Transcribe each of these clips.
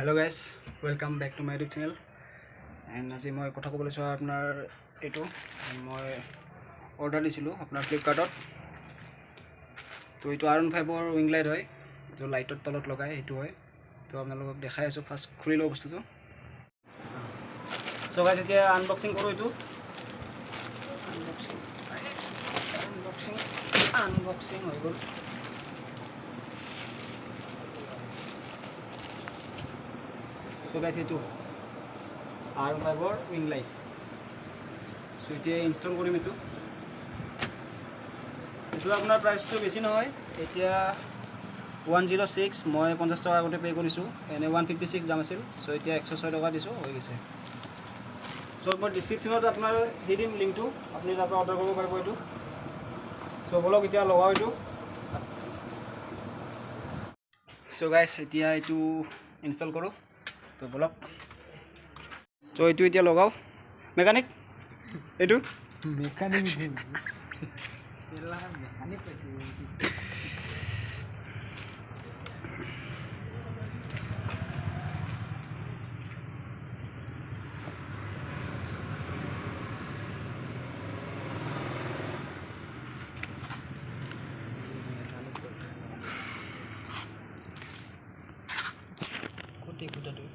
Hello guys, welcome back to my YouTube channel. And আজি মই কথা ক'বলৈ চাও আপোনাৰ এটো মই অৰ্ডাৰ দিছিলো আপোনাৰ Flipkart তো এটো r15 ৰ winglet হয় যে লাইটৰ তলত লগাই এটো হয় তো আপোনালোকক দেখাই আছো ফাৰ্স্ট খুলি লও বস্তুটো সো গাইস এতিয়া আনবক্সিং কৰো এটো আনবক্সিং হৈ গ'ল So guys, itu r15 winglet. So itu install korim itu. Itu apnar price to beshi nohoy. Etia 106 moi 50 taka gote pay korisu. Ene 156 dam asil. So etia 106 taka disu hoi gese. So moi description ot apnar di dim link to apni japa order koribo paribo itu. So bolok etia logao itu. So guys, etia itu install koro. तो बोलक तो एटू इतिया लगाओ mechanic एटू mechanic तेला mechanic पैसे कोटे कोटा दो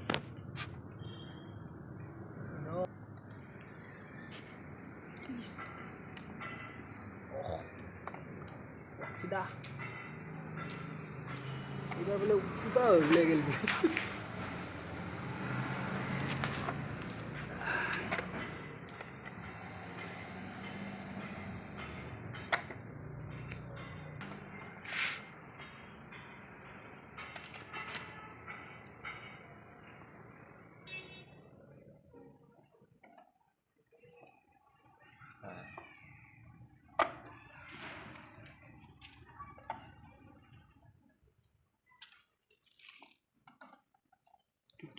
Sudah. Sudah boleh sudah boleh gelbi.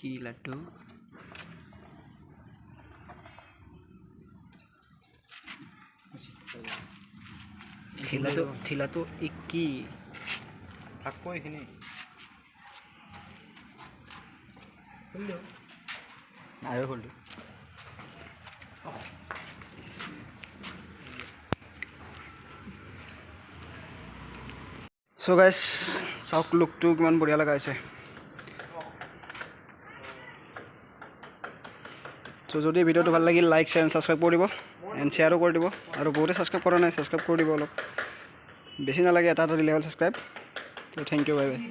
Gila tuh Thila tuh iki aku ini hello ayo hold so guys sock look to kiman बढ़िया लगाइছে So যদি ভিডিওটো ভাল লাগিল লাইক শেয়ার এন্ড সাবস্ক্রাইব কৰি দিব এন্ড শেয়াৰও কৰি দিব আৰু বহুতে সাবস্ক্ৰাইব কৰা নাই সাবস্ক্ৰাইব কৰি দিব অলপ বেছি নালাগে এটা দিলে হ'ল সাবস্ক্ৰাইব তো থ্যাংক ইউ বাই বাই